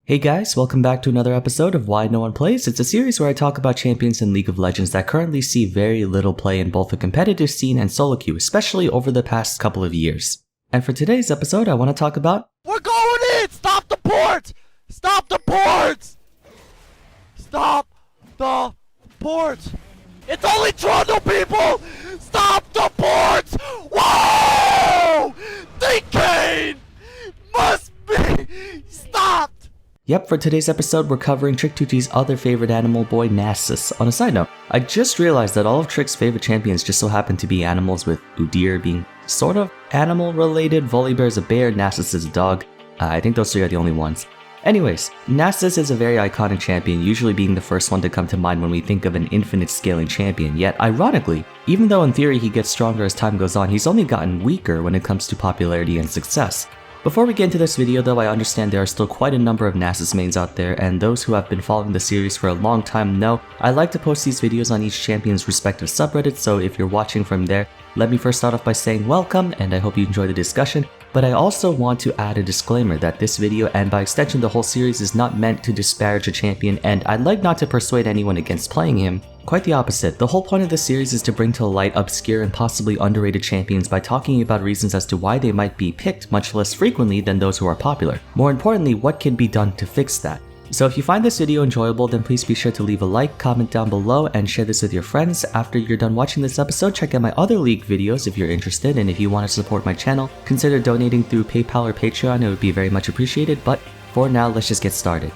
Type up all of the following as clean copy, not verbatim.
Hey guys, welcome back to another episode of Why No One Plays. It's a series where I talk about champions in League of Legends that currently see very little play in both the competitive scene and solo queue, especially over the past couple of years. And for today's episode, I want to talk about... We're going in! Stop the ports! Stop the ports! Stop the ports! It's only Toronto people! Stop the ports! Whoa! The cane must be stopped! Yep, for today's episode, we're covering Trick2T's other favorite animal boy, Nasus. On a side note, I just realized that all of Trick's favorite champions just so happen to be animals, with Udyr being sort of animal-related, Volibear's a bear, Nasus is a dog. I think those three are the only ones. Anyways, Nasus is a very iconic champion, usually being the first one to come to mind when we think of an infinite scaling champion, yet ironically, even though in theory he gets stronger as time goes on, he's only gotten weaker when it comes to popularity and success. Before we get into this video though, I understand there are still quite a number of Nasus mains out there, and those who have been following the series for a long time know I like to post these videos on each champion's respective subreddit, so if you're watching from there, let me first start off by saying welcome, and I hope you enjoy the discussion, but I also want to add a disclaimer that this video, and by extension the whole series, is not meant to disparage a champion, and I'd like not to persuade anyone against playing him. Quite the opposite. The whole point of this series is to bring to light obscure and possibly underrated champions by talking about reasons as to why they might be picked much less frequently than those who are popular. More importantly, what can be done to fix that. So if you find this video enjoyable, then please be sure to leave a like, comment down below, and share this with your friends. After you're done watching this episode, check out my other League videos if you're interested, and if you want to support my channel, consider donating through PayPal or Patreon, it would be very much appreciated, but for now, let's just get started.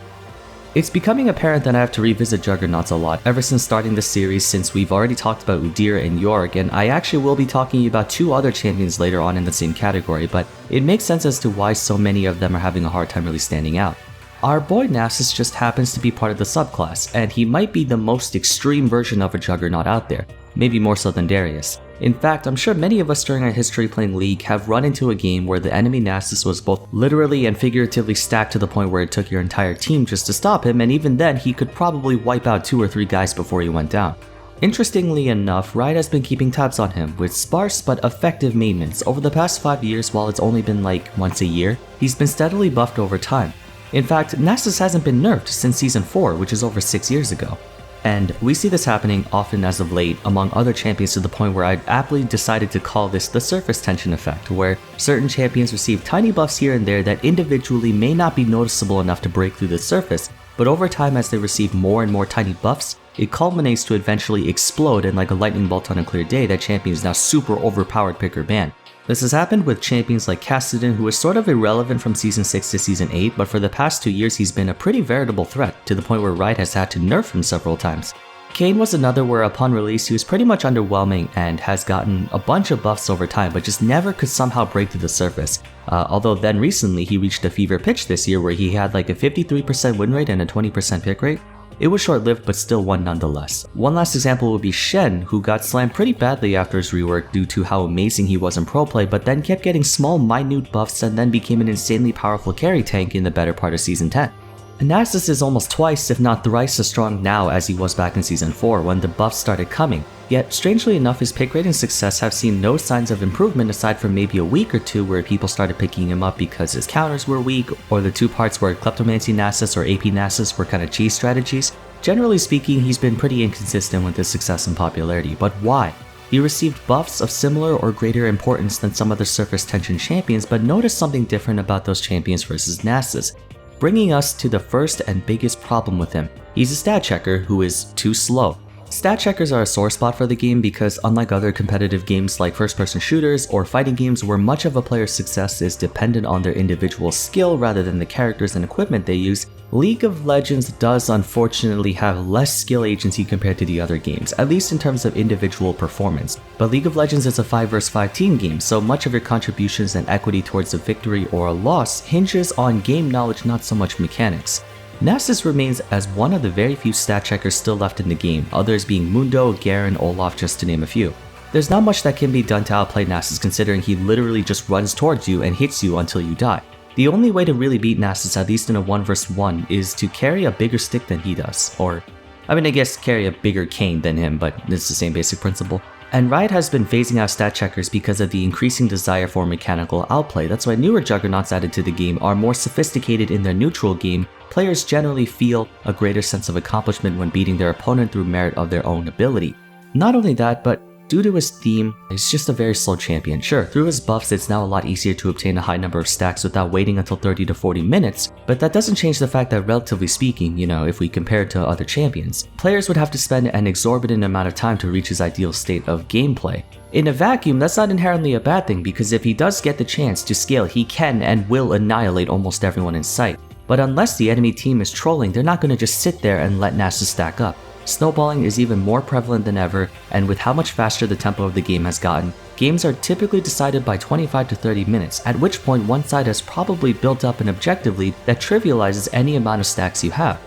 It's becoming apparent that I have to revisit Juggernauts a lot ever since starting this series, since we've already talked about Udyr and Yorick, and I actually will be talking about two other champions later on in the same category, but it makes sense as to why so many of them are having a hard time really standing out. Our boy Nasus just happens to be part of the subclass, and he might be the most extreme version of a Juggernaut out there, maybe more so than Darius. In fact, I'm sure many of us during our history playing League have run into a game where the enemy Nasus was both literally and figuratively stacked to the point where it took your entire team just to stop him, and even then he could probably wipe out 2 or 3 guys before he went down. Interestingly enough, Riot has been keeping tabs on him, with sparse but effective maintenance. Over the past 5 years, while it's only been like once a year, he's been steadily buffed over time. In fact, Nasus hasn't been nerfed since Season 4, which is over 6 years ago. And we see this happening often as of late among other champions, to the point where I've aptly decided to call this the surface tension effect, where certain champions receive tiny buffs here and there that individually may not be noticeable enough to break through the surface, but over time as they receive more and more tiny buffs, it culminates to eventually explode, and like a lightning bolt on a clear day, that champion is now super overpowered pick or ban. This has happened with champions like Kassadin, who is sort of irrelevant from Season 6 to Season 8, but for the past 2 years he's been a pretty veritable threat, to the point where Riot has had to nerf him several times. Kayn was another where upon release he was pretty much underwhelming and has gotten a bunch of buffs over time, but just never could somehow break through the surface. Although then recently he reached a fever pitch this year where he had like a 53% win rate and a 20% pick rate. It was short-lived, but still one nonetheless. One last example would be Shen, who got slammed pretty badly after his rework due to how amazing he was in pro play, but then kept getting small, minute buffs and then became an insanely powerful carry tank in the better part of Season 10. Nasus is almost twice, if not thrice as strong now as he was back in Season 4 when the buffs started coming. Yet, strangely enough, his pick rate and success have seen no signs of improvement aside from maybe a week or two where people started picking him up because his counters were weak, or the 2 parts where Kleptomancy Nasus or AP Nasus were kind of cheese strategies. Generally speaking, he's been pretty inconsistent with his success and popularity, but why? He received buffs of similar or greater importance than some other surface tension champions, but notice something different about those champions versus Nasus. Bringing us to the first and biggest problem with him. He's a stat checker who is too slow. Stat checkers are a sore spot for the game because unlike other competitive games like first-person shooters or fighting games where much of a player's success is dependent on their individual skill rather than the characters and equipment they use, League of Legends does unfortunately have less skill agency compared to the other games, at least in terms of individual performance. But League of Legends is a 5 vs 5 team game, so much of your contributions and equity towards a victory or a loss hinges on game knowledge, not so much mechanics. Nasus remains as one of the very few stat checkers still left in the game, others being Mundo, Garen, Olaf, just to name a few. There's not much that can be done to outplay Nasus, considering he literally just runs towards you and hits you until you die. The only way to really beat Nasus, at least in a 1 vs 1, is to carry a bigger stick than he does, or I guess carry a bigger cane than him, but it's the same basic principle. And Riot has been phasing out stat checkers because of the increasing desire for mechanical outplay. That's why newer juggernauts added to the game are more sophisticated in their neutral game. Players generally feel a greater sense of accomplishment when beating their opponent through merit of their own ability. Not only that, but due to his theme, he's just a very slow champion. Sure, through his buffs, it's now a lot easier to obtain a high number of stacks without waiting until 30 to 40 minutes, but that doesn't change the fact that relatively speaking, if we compare it to other champions, players would have to spend an exorbitant amount of time to reach his ideal state of gameplay. In a vacuum, that's not inherently a bad thing, because if he does get the chance to scale, he can and will annihilate almost everyone in sight. But unless the enemy team is trolling, they're not going to just sit there and let Nasus stack up. Snowballing is even more prevalent than ever, and with how much faster the tempo of the game has gotten, games are typically decided by 25 to 30 minutes, at which point one side has probably built up an objective lead that trivializes any amount of stacks you have.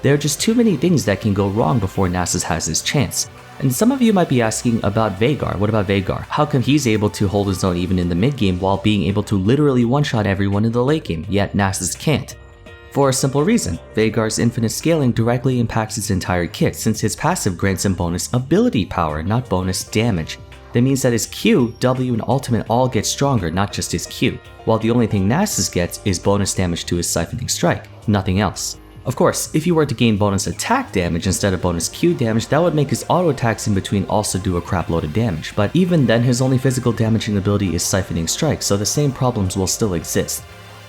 There are just too many things that can go wrong before Nasus has his chance. And some of you might be asking about Veigar. What about Veigar? How come he's able to hold his own even in the mid game while being able to literally one-shot everyone in the late game, yet Nasus can't? For a simple reason, Veigar's infinite scaling directly impacts his entire kit since his passive grants him bonus ability power, not bonus damage. That means that his Q, W, and ultimate all get stronger, not just his Q, while the only thing Nasus gets is bonus damage to his siphoning strike, nothing else. Of course, if you were to gain bonus attack damage instead of bonus Q damage, that would make his auto attacks in between also do a crap load of damage, but even then his only physical damaging ability is siphoning strike, so the same problems will still exist.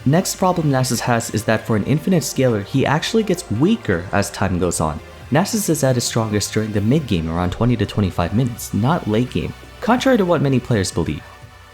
Next problem Nasus has is that for an infinite scaler, he actually gets weaker as time goes on. Nasus is at his strongest during the mid game around 20 to 25 minutes, not late game, contrary to what many players believe.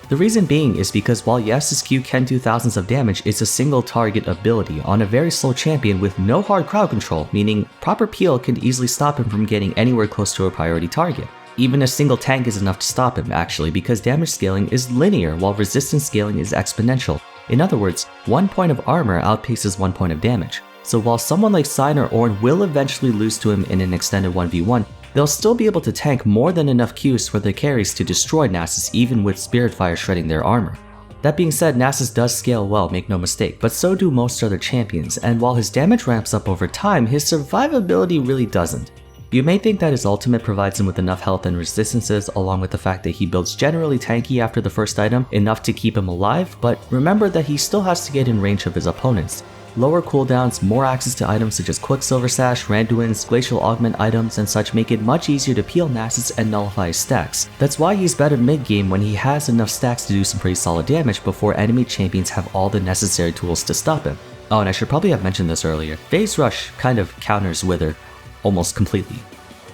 The reason being is because while yes, his Q can do thousands of damage, it's a single target ability on a very slow champion with no hard crowd control, meaning proper peel can easily stop him from getting anywhere close to a priority target. Even a single tank is enough to stop him actually, because damage scaling is linear while resistance scaling is exponential. In other words, 1 point of armor outpaces 1 point of damage. So while someone like Sign or Ornn will eventually lose to him in an extended 1v1, they'll still be able to tank more than enough Qs for their carries to destroy Nasus even with Spirit Fire shredding their armor. That being said, Nasus does scale well, make no mistake, but so do most other champions, and while his damage ramps up over time, his survivability really doesn't. You may think that his ultimate provides him with enough health and resistances, along with the fact that he builds generally tanky after the first item, enough to keep him alive, but remember that he still has to get in range of his opponents. Lower cooldowns, more access to items such as Quicksilver Sash, Randuin's, Glacial Augment items and such make it much easier to peel Nasus and nullify his stacks. That's why he's better mid-game when he has enough stacks to do some pretty solid damage before enemy champions have all the necessary tools to stop him. Oh, and I should probably have mentioned this earlier. Phase Rush kind of counters Wither almost completely.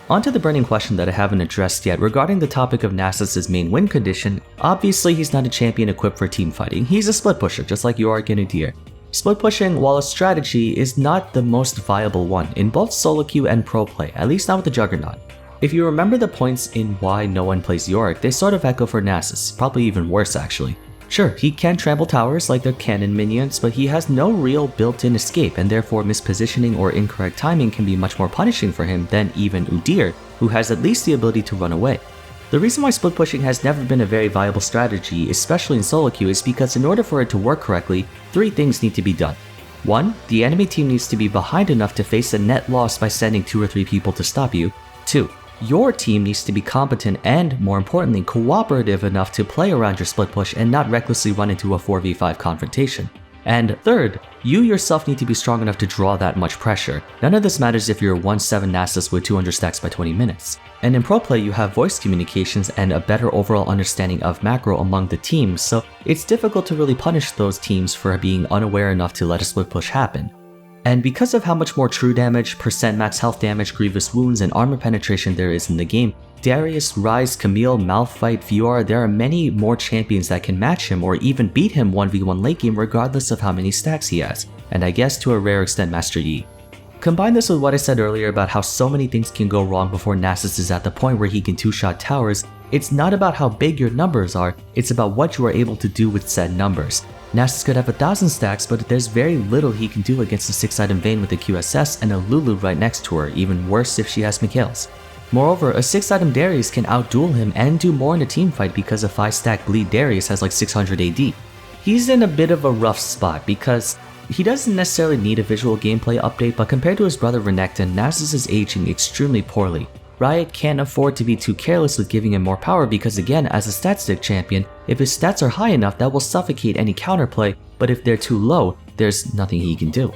On to the burning question that I haven't addressed yet regarding the topic of Nasus' main win condition. Obviously he's not a champion equipped for team fighting, he's a split pusher just like you are CANEEEE. Split pushing, while a strategy, is not the most viable one in both solo queue and pro play, at least not with the Juggernaut. If you remember the points in why no one plays Yorick, they sort of echo for Nasus, probably even worse actually. Sure, he can trample towers like their cannon minions, but he has no real built-in escape, and therefore mispositioning or incorrect timing can be much more punishing for him than even Udyr, who has at least the ability to run away. The reason why split pushing has never been a very viable strategy, especially in solo queue, is because in order for it to work correctly, 3 things need to be done. 1. The enemy team needs to be behind enough to face a net loss by sending 2 or 3 people to stop you. 2. Your team needs to be competent and, more importantly, cooperative enough to play around your split push and not recklessly run into a 4v5 confrontation. And 3rd, you yourself need to be strong enough to draw that much pressure. None of this matters if you're 1-7 Nasus with 200 stacks by 20 minutes. And in pro play, you have voice communications and a better overall understanding of macro among the teams, so it's difficult to really punish those teams for being unaware enough to let a split push happen. And because of how much more true damage, percent max health damage, grievous wounds, and armor penetration there is in the game, Darius, Ryze, Camille, Malphite, Fiora, there are many more champions that can match him or even beat him 1v1 late game regardless of how many stacks he has, and I guess to a rare extent Master Yi. Combine this with what I said earlier about how so many things can go wrong before Nasus is at the point where he can 2-shot towers. It's not about how big your numbers are, it's about what you are able to do with said numbers. Nasus could have 1,000 stacks, but there's very little he can do against a 6-item Vayne with a QSS and a Lulu right next to her, even worse if she has Mikhail's. Moreover, a 6-item Darius can outduel him and do more in a teamfight because a 5-stack bleed Darius has like 600 AD. He's in a bit of a rough spot because he doesn't necessarily need a visual gameplay update, but compared to his brother Renekton, Nasus is aging extremely poorly. Riot can't afford to be too careless with giving him more power because again, as a stat stick champion, if his stats are high enough that will suffocate any counterplay, but if they're too low, there's nothing he can do.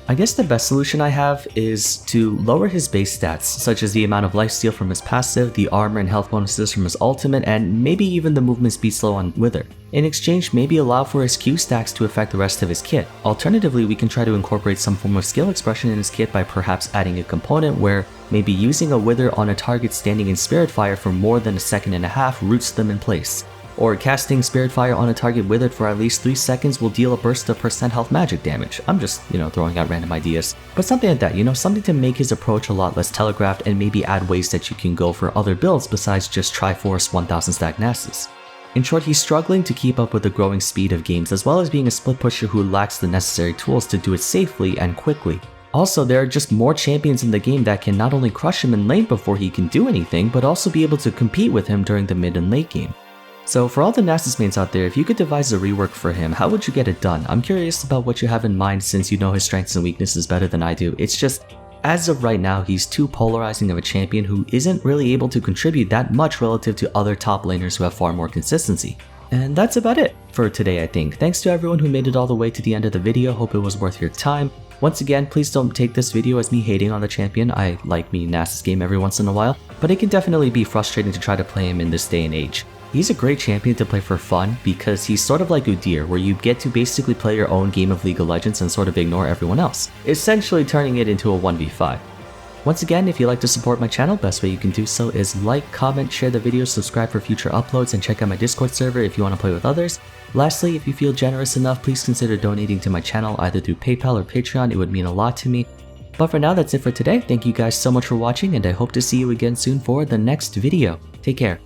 I guess the best solution I have is to lower his base stats, such as the amount of lifesteal from his passive, the armor and health bonuses from his ultimate, and maybe even the movement speed slow on Wither. In exchange, maybe allow for his Q stacks to affect the rest of his kit. Alternatively, we can try to incorporate some form of skill expression in his kit by perhaps adding a component where maybe using a Wither on a target standing in Spirit Fire for more than a second and a half roots them in place. Or casting Spirit Fire on a target withered for at least 3 seconds will deal a burst of % health magic damage. I'm just, throwing out random ideas. But something like that, something to make his approach a lot less telegraphed and maybe add ways that you can go for other builds besides just Triforce 1000 stack Nasus. In short, he's struggling to keep up with the growing speed of games as well as being a split pusher who lacks the necessary tools to do it safely and quickly. Also, there are just more champions in the game that can not only crush him in lane before he can do anything, but also be able to compete with him during the mid and late game. So for all the Nasus mains out there, if you could devise a rework for him, how would you get it done? I'm curious about what you have in mind since you know his strengths and weaknesses better than I do. It's just, as of right now, he's too polarizing of a champion who isn't really able to contribute that much relative to other top laners who have far more consistency. And that's about it for today, I think. Thanks to everyone who made it all the way to the end of the video, hope it was worth your time. Once again, please don't take this video as me hating on the champion. I like me Nasus game every once in a while, but it can definitely be frustrating to try to play him in this day and age. He's a great champion to play for fun because he's sort of like Udyr, where you get to basically play your own game of League of Legends and sort of ignore everyone else, essentially turning it into a 1v5. Once again, if you'd like to support my channel, best way you can do so is like, comment, share the video, subscribe for future uploads, and check out my Discord server if you want to play with others. Lastly, if you feel generous enough, please consider donating to my channel either through PayPal or Patreon. It would mean a lot to me. But for now, that's it for today. Thank you guys so much for watching, and I hope to see you again soon for the next video. Take care.